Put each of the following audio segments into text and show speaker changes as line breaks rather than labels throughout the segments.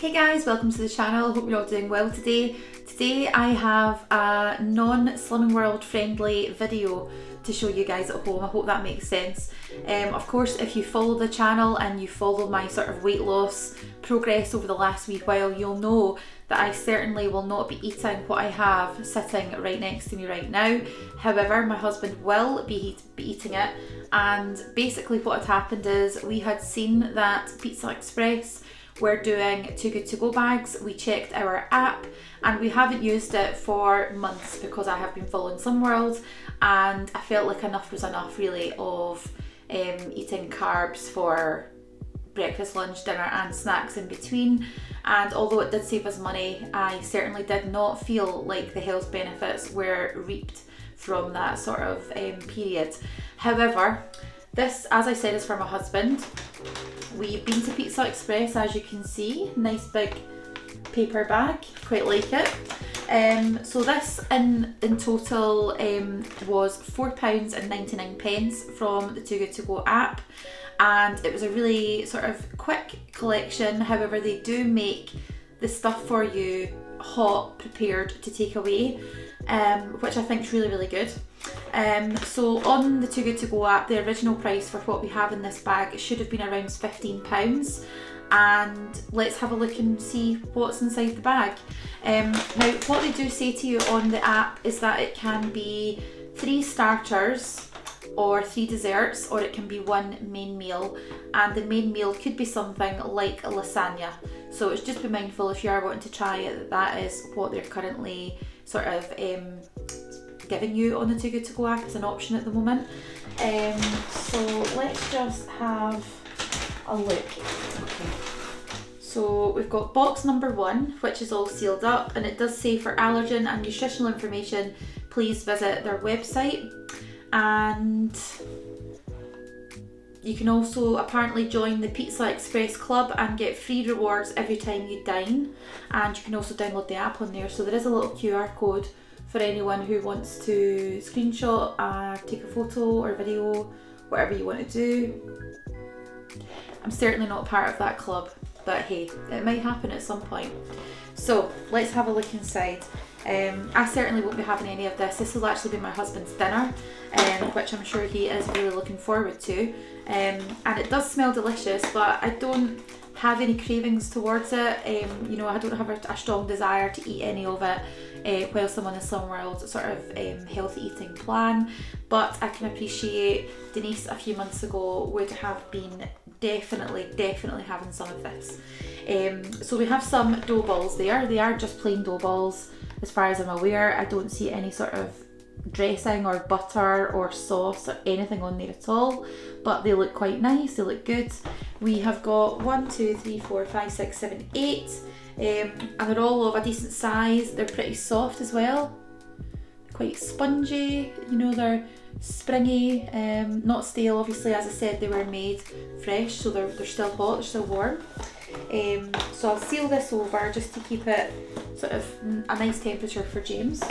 Hey guys, welcome to the channel. Hope you're all doing well today. Today I have a non-Slimming World friendly video to show you guys at home. I hope that makes sense. Of course, if you follow the channel and you follow my sort of weight loss progress over the last wee while, you'll know that I certainly will not be eating what I have sitting right next to me right now. However, my husband will be eating it, and basically what had happened is we had seen that Pizza Express were doing Too Good To Go bags. We checked our app and we haven't used it for months because I have been following Slimming World, and I felt like enough was enough really of eating carbs for breakfast, lunch, dinner and snacks in between. And although it did save us money, I certainly did not feel like the health benefits were reaped from that sort of period. However, this, as I said, is for my husband. We've been to Pizza Express, as you can see, nice big paper bag, quite like it. So this in total was £4.99 from the Too Good To Go app, and it was a really sort of quick collection. However, they do make the stuff for you hot, prepared to take away, which I think is really, really good. So on the Too Good To Go app, the original price for what we have in this bag should have been around £15, and let's have a look and see what's inside the bag. Now, what they do say to you on the app is that it can be 3 starters or 3 desserts, or it can be 1 main meal, and the main meal could be something like a lasagna. So it's just be mindful if you are wanting to try it that is what they're currently sort of giving you on the Too Good To Go app as an option at the moment. So let's just have a look. Okay. So we've got box number 1, which is all sealed up, and it does say for allergen and nutritional information, please visit their website. And you can also apparently join the Pizza Express club and get free rewards every time you dine, and you can also download the app on there. So there is a little QR code for anyone who wants to screenshot, take a photo or video, whatever you want to do. I'm certainly not part of that club, but hey, it might happen at some point. So let's have a look inside. I certainly won't be having any of this. This will actually be my husband's dinner, which I'm sure he is really looking forward to. And it does smell delicious, but I don't have any cravings towards it. You know, I don't have a strong desire to eat any of it whilst I'm on the Slimming World sort of healthy eating plan. But I can appreciate Denise a few months ago would have been definitely having some of this. So we have some dough balls there. They are just plain dough balls as far as I'm aware. I don't see any sort of dressing or butter or sauce or anything on there at all, but they look quite nice, they look good. We have got 1, 2, 3, 4, 5, 6, 7, 8, and they're all of a decent size. They're pretty soft as well, quite spongy, you know, they're springy, not stale obviously. As I said, they were made fresh, so they're still hot, they're still warm. So I'll seal this over just to keep it sort of a nice temperature for James.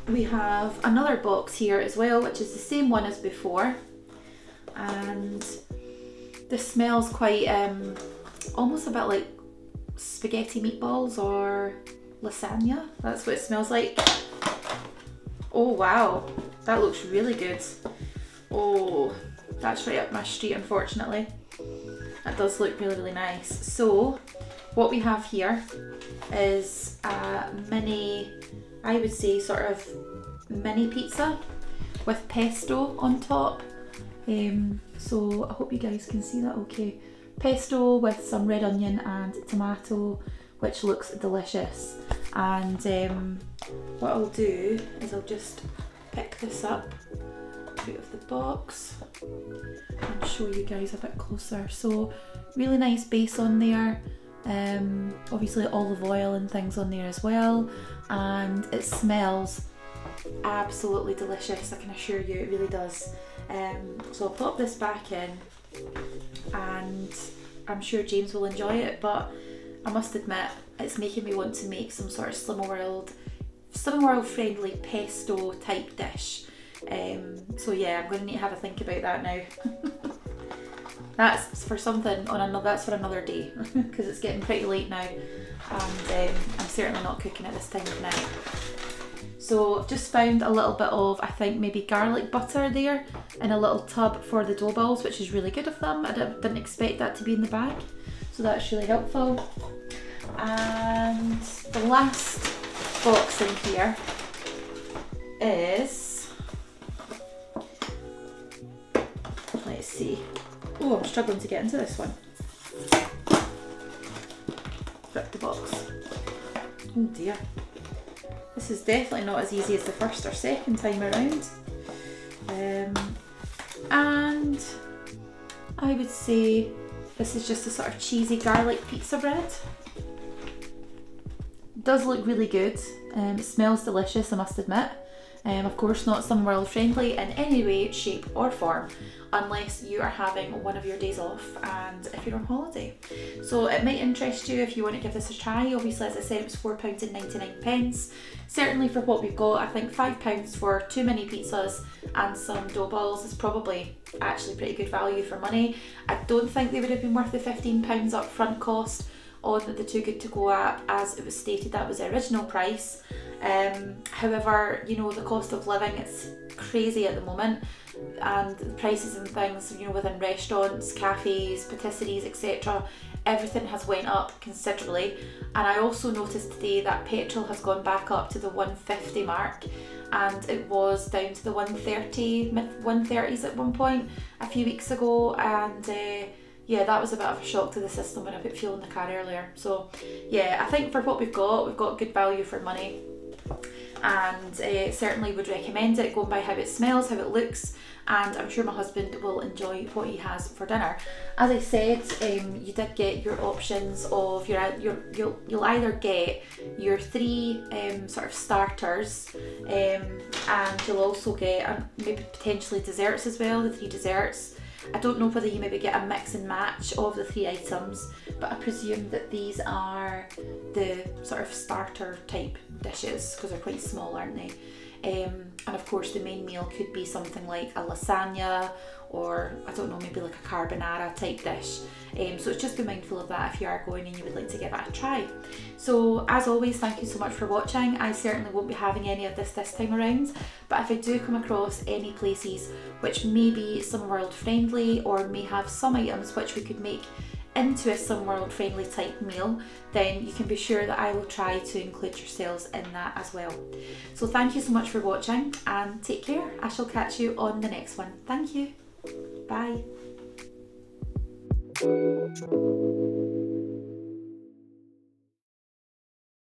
We have another box here as well, which is the same one as before, and this smells quite almost a bit like spaghetti meatballs or lasagna. That's what it smells like. Oh wow, that looks really good. Oh, that's right up my street, unfortunately. That does look really, really nice. So what we have here is a mini, I would say sort of mini pizza with pesto on top. So I hope you guys can see that okay. Pesto with some red onion and tomato, which looks delicious. And what I'll do is I'll just pick this up out of the box and show you guys a bit closer. So really nice base on there, obviously olive oil and things on there as well, and it smells absolutely delicious, I can assure you, it really does. So I'll pop this back in, and I'm sure James will enjoy it, but I must admit it's making me want to make some sort of Slimming World friendly pesto type dish. So yeah, I'm going to need to have a think about that now. that's for something on another, that's for another day, because it's getting pretty late now, and I'm certainly not cooking at this time of night. So I've just found a little bit of, I think maybe garlic butter there in a little tub for the dough balls, which is really good of them. I didn't expect that to be in the bag, so that's really helpful. And the last box in here is, let's see, oh, I'm struggling to get into this one. Rip the box. Oh dear. This is definitely not as easy as the first or second time around. And I would say this is just a sort of cheesy garlic pizza bread. It does look really good. It smells delicious, I must admit. Of course not Slimming World friendly in any way, shape or form, unless you are having one of your days off and if you're on holiday. So it might interest you if you want to give this a try. Obviously, as I said, it was £4.99. Certainly for what we've got, I think £5 for 2 mini pizzas and some dough balls is probably actually pretty good value for money. I don't think they would have been worth the £15 upfront cost on the Too Good To Go app, as it was stated that was the original price. However, you know, the cost of living, it's crazy at the moment, and the prices and things, you know, within restaurants, cafes, patisseries, etc., everything has went up considerably. And I also noticed today that petrol has gone back up to the 150 mark, and it was down to the 130s at one point a few weeks ago, and yeah, that was a bit of a shock to the system when I put fuel in the car earlier. So yeah, I think for what we've got good value for money, and certainly would recommend it, going by how it smells, how it looks, and I'm sure my husband will enjoy what he has for dinner. As I said, you did get your options of you'll either get your 3 sort of starters, and you'll also get maybe potentially desserts as well, the 3 desserts. I don't know whether you maybe get a mix and match of the 3 items, but I presume that these are the sort of starter type dishes, because they're quite small, aren't they? And of course the main meal could be something like a lasagna, or I don't know, maybe like a carbonara type dish. So it's just be mindful of that if you are going and you would like to give it a try. So as always, thank you so much for watching. I certainly won't be having any of this time around, but if I do come across any places which may be Slimming World friendly, or may have some items which we could make into a Slimming World friendly type meal, then you can be sure that I will try to include yourselves in that as well. So thank you so much for watching, and take care. I shall catch you on the next one. Thank you. Bye.